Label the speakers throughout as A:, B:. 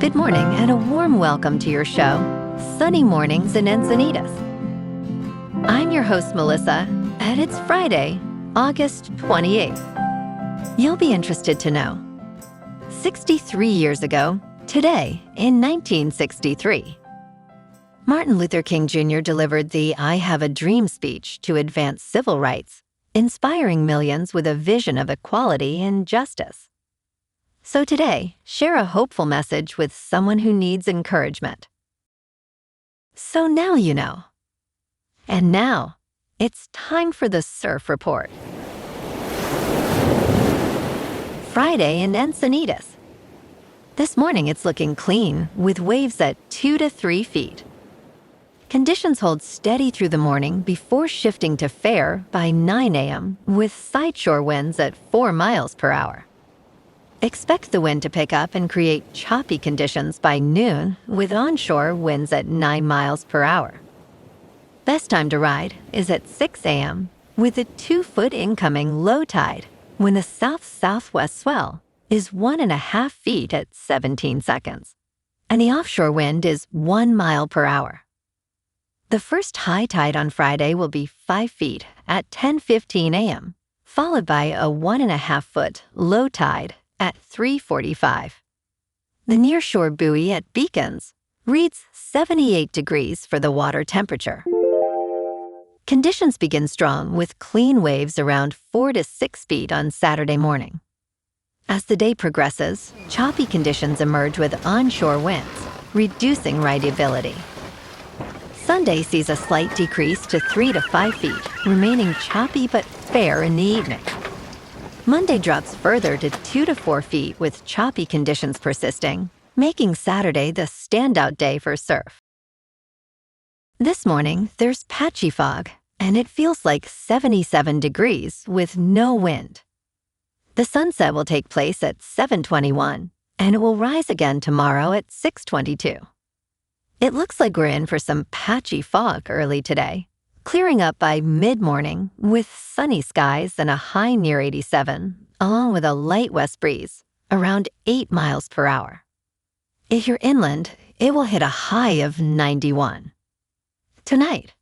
A: Good morning and a warm welcome to your show, Sunny Mornings in Encinitas. I'm your host, Melissa, and it's Friday, August 28th. You'll be interested to know. 63 years ago, today, in 1963, Martin Luther King Jr. delivered the I Have a Dream speech to advance civil rights, inspiring millions with a vision of equality and justice. So today, share a hopeful message with someone who needs encouragement. So now you know. And now, it's time for the Surf Report. Friday in Encinitas. This morning it's looking clean, with waves at 2 to 3 feet. Conditions hold steady through the morning before shifting to fair by 9 a.m. with sideshore winds at 4 miles per hour. Expect the wind to pick up and create choppy conditions by noon with onshore winds at 9 miles per hour. Best time to ride is at 6 a.m. with a 2-foot incoming low tide when the south-southwest swell is 1.5 feet at 17 seconds, and the offshore wind is 1 mile per hour. The first high tide on Friday will be 5 feet at 10:15 a.m., followed by a 1.5-foot low tide at 3:45. The nearshore buoy at Beacons reads 78 degrees for the water temperature. Conditions begin strong with clean waves around 4 to 6 feet on Saturday morning. As the day progresses, choppy conditions emerge with onshore winds, reducing rideability. Sunday sees a slight decrease to 3 to 5 feet, remaining choppy but fair in the evening. Monday drops further to 2 to 4 feet with choppy conditions persisting, making Saturday the standout day for surf. This morning, there's patchy fog, and it feels like 77 degrees with no wind. The sunset will take place at 7:21, and it will rise again tomorrow at 6:22. It looks like we're in for some patchy fog early today, clearing up by mid-morning with sunny skies and a high near 87, along with a light west breeze, around 8 miles per hour. If you're inland, it will hit a high of 91. Tonight,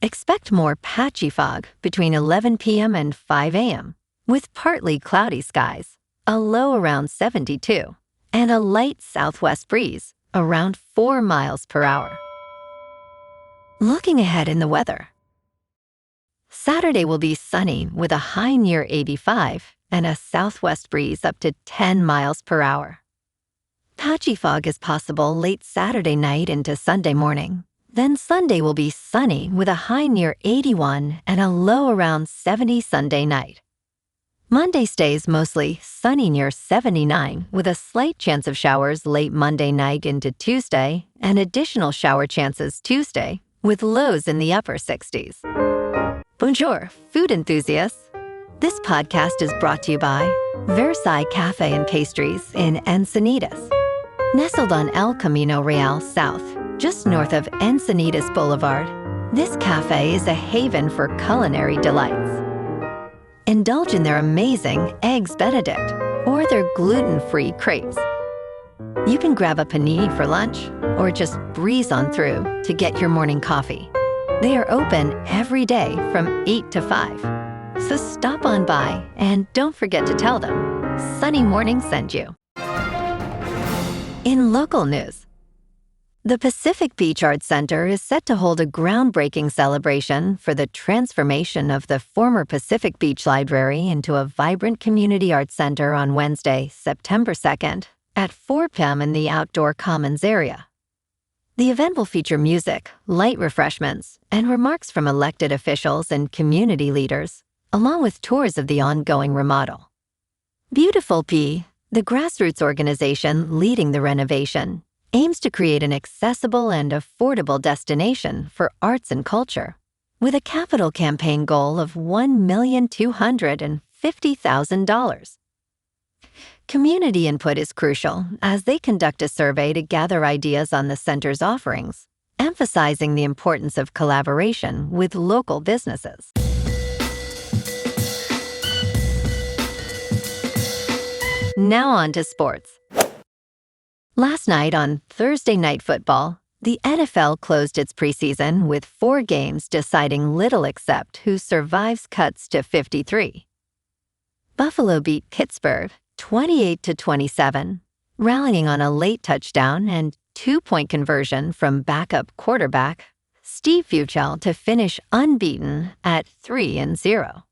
A: expect more patchy fog between 11 p.m. and 5 a.m., with partly cloudy skies, a low around 72, and a light southwest breeze around 4 miles per hour. Looking ahead in the weather. Saturday will be sunny with a high near 85 and a southwest breeze up to 10 miles per hour. Patchy fog is possible late Saturday night into Sunday morning. Then Sunday will be sunny with a high near 81 and a low around 70 Sunday night. Monday stays mostly sunny near 79 with a slight chance of showers late Monday night into Tuesday and additional shower chances Tuesday with lows in the upper 60s. Bonjour, food enthusiasts. This podcast is brought to you by Versailles Cafe and Pastries in Encinitas. Nestled on El Camino Real South, just north of Encinitas Boulevard, this cafe is a haven for culinary delights. Indulge in their amazing Eggs Benedict or their gluten-free crepes. You can grab a panini for lunch or just breeze on through to get your morning coffee. They are open every day from 8 to 5. So stop on by and don't forget to tell them Sunny Morning sent you. In local news, the Pacific Beach Arts Center is set to hold a groundbreaking celebration for the transformation of the former Pacific Beach Library into a vibrant community arts center on Wednesday, September 2nd, at 4 p.m. in the outdoor commons area. The event will feature music, light refreshments, and remarks from elected officials and community leaders, along with tours of the ongoing remodel. Beautiful P, the grassroots organization leading the renovation, aims to create an accessible and affordable destination for arts and culture, with a capital campaign goal of $1,250,000. Community input is crucial as they conduct a survey to gather ideas on the center's offerings, emphasizing the importance of collaboration with local businesses. Now on to sports. Last night on Thursday Night Football, the NFL closed its preseason with 4 games deciding little except who survives cuts to 53. Buffalo beat Pittsburgh 28-27, rallying on a late touchdown and 2-point conversion from backup quarterback Steve Fuchel to finish unbeaten at 3-0.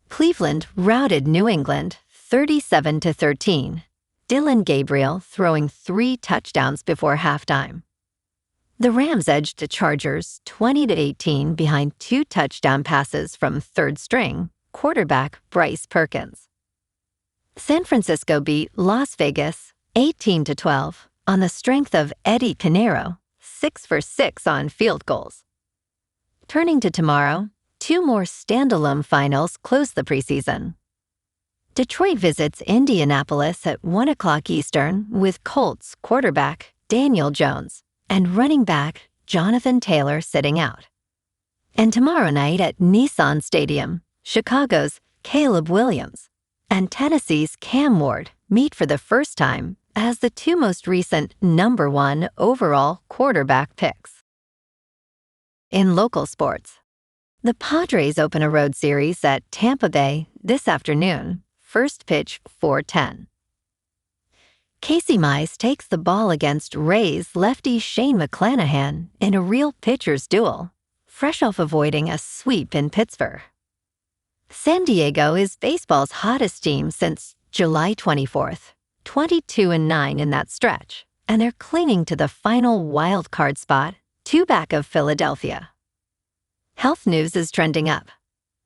A: Cleveland routed New England 37-13. Dylan Gabriel throwing 3 touchdowns before halftime. The Rams edged the Chargers 20-18 behind 2 touchdown passes from third-string quarterback Bryce Perkins. San Francisco beat Las Vegas 18-12 on the strength of Eddie Canero, 6 for 6 on field goals. Turning to tomorrow, 2 more standalone finals close the preseason. Detroit visits Indianapolis at 1 o'clock Eastern with Colts quarterback Daniel Jones and running back Jonathan Taylor sitting out. And tomorrow night at Nissan Stadium, Chicago's Caleb Williams and Tennessee's Cam Ward meet for the first time as the 2 most recent number 1 overall quarterback picks. In local sports, the Padres open a road series at Tampa Bay this afternoon. First pitch 4:10. Casey Mize takes the ball against Rays lefty Shane McClanahan in a real pitcher's duel, fresh off avoiding a sweep in Pittsburgh. San Diego is baseball's hottest team since July 24th, 22-9 in that stretch, and they're clinging to the final wild card spot, 2 back of Philadelphia. Health news is trending up.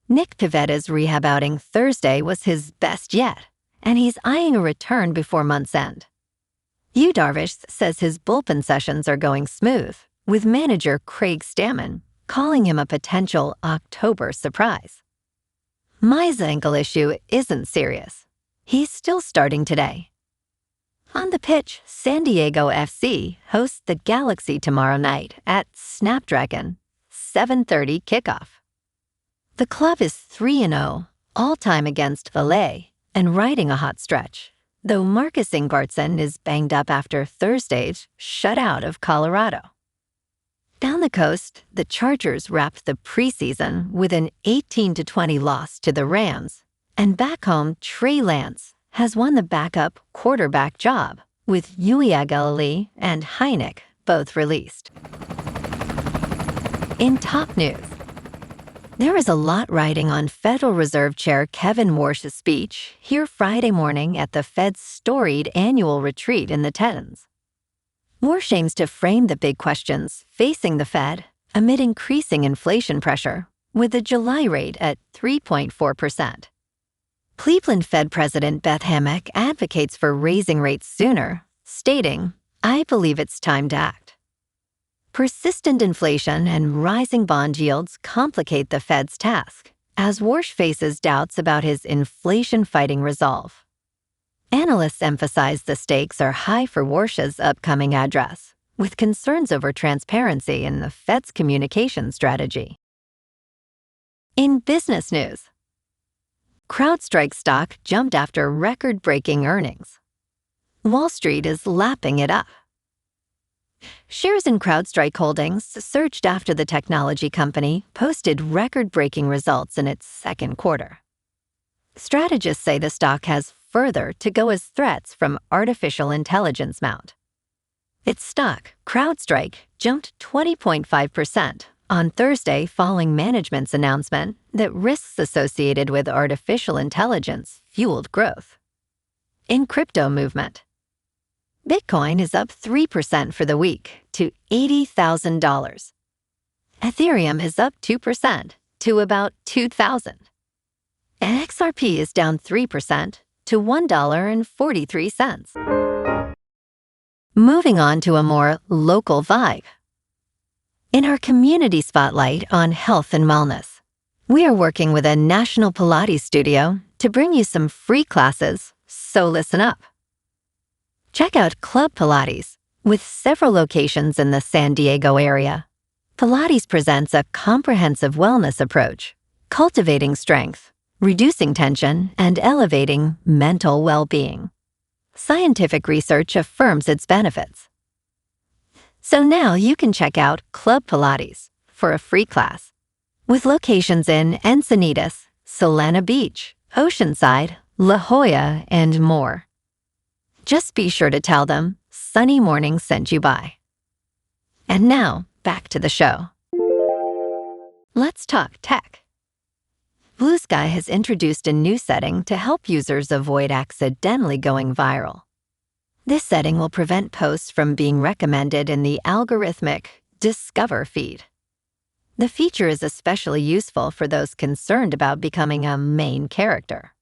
A: Nick Pivetta's rehab outing Thursday was his best yet, and he's eyeing a return before month's end. Yu Darvish says his bullpen sessions are going smooth, with manager Craig Stammen calling him a potential October surprise. Mize's ankle issue isn't serious. He's still starting today. On the pitch, San Diego FC hosts the Galaxy tomorrow night at Snapdragon, 7:30 kickoff. The club is 3-0, all-time against Valle, and riding a hot stretch, though Marcus Ingvartsen is banged up after Thursday's shutout of Colorado. Down the coast, the Chargers wrapped the preseason with an 18-20 loss to the Rams, and back home, Trey Lance has won the backup quarterback job, with Uiagalelei and Heineck both released. In top news, there is a lot riding on Federal Reserve Chair Kevin Warsh's speech here Friday morning at the Fed's storied annual retreat in the Tens. Warsh aims to frame the big questions facing the Fed amid increasing inflation pressure, with the July rate at 3.4%. Cleveland Fed President Beth Hammack advocates for raising rates sooner, stating, "I believe it's time to act." Persistent inflation and rising bond yields complicate the Fed's task, as Warsh faces doubts about his inflation-fighting resolve. Analysts emphasize the stakes are high for Warsh's upcoming address, with concerns over transparency in the Fed's communication strategy. In business news, CrowdStrike stock jumped after record-breaking earnings. Wall Street is lapping it up. Shares in CrowdStrike Holdings surged after the technology company posted record-breaking results in its second quarter. Strategists say the stock has further to go as threats from artificial intelligence mount. Its stock, CrowdStrike, jumped 20.5% on Thursday following management's announcement that risks associated with artificial intelligence fueled growth. In crypto movement, Bitcoin is up 3% for the week to $80,000. Ethereum is up 2% to about $2,000. And XRP is down 3% to $1.43. Moving on to a more local vibe. In our community spotlight on health and wellness, we are working with a national Pilates studio to bring you some free classes, so listen up. Check out Club Pilates, with several locations in the San Diego area. Pilates presents a comprehensive wellness approach, cultivating strength, reducing tension, and elevating mental well-being. Scientific research affirms its benefits. So now you can check out Club Pilates for a free class, with locations in Encinitas, Solana Beach, Oceanside, La Jolla, and more. Just be sure to tell them Sunny Morning sent you by. And now, back to the show. Let's talk tech. Blue Sky has introduced a new setting to help users avoid accidentally going viral. This setting will prevent posts from being recommended in the algorithmic Discover feed. The feature is especially useful for those concerned about becoming a main character.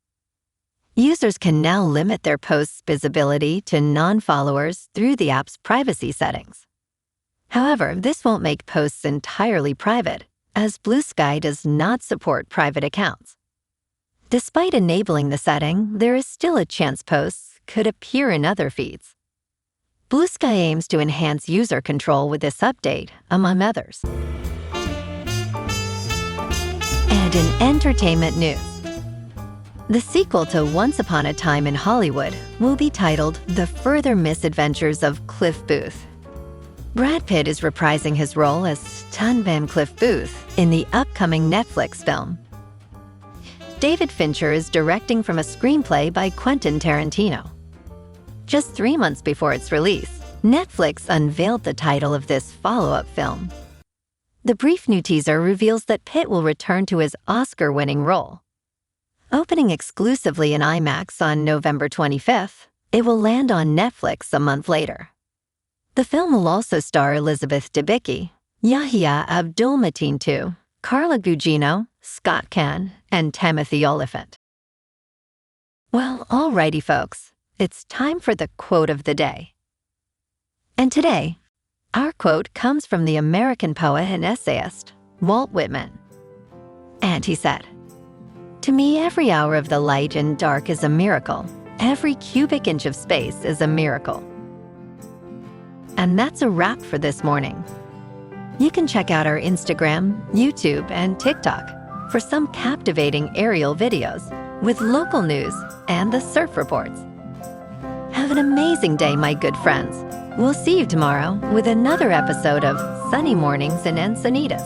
A: Users can now limit their posts' visibility to non-followers through the app's privacy settings. However, this won't make posts entirely private, as Blue Sky does not support private accounts. Despite enabling the setting, there is still a chance posts could appear in other feeds. Blue Sky aims to enhance user control with this update, among others. And in entertainment news, the sequel to Once Upon a Time in Hollywood will be titled The Further Misadventures of Cliff Booth. Brad Pitt is reprising his role as stuntman Cliff Booth in the upcoming Netflix film. David Fincher is directing from a screenplay by Quentin Tarantino. Just 3 months before its release, Netflix unveiled the title of this follow-up film. The brief new teaser reveals that Pitt will return to his Oscar-winning role. Opening exclusively in IMAX on November 25th, it will land on Netflix a month later. The film will also star Elizabeth Debicki, Yahya Abdul-Mateen II, Carla Gugino, Scott Caan, and Timothy Oliphant. Well, alrighty folks, it's time for the quote of the day. And today, our quote comes from the American poet and essayist, Walt Whitman. And he said, "To me, every hour of the light and dark is a miracle. Every cubic inch of space is a miracle." And that's a wrap for this morning. You can check out our Instagram, YouTube, and TikTok for some captivating aerial videos with local news and the surf reports. Have an amazing day, my good friends. We'll see you tomorrow with another episode of Sunny Mornings in Encinitas.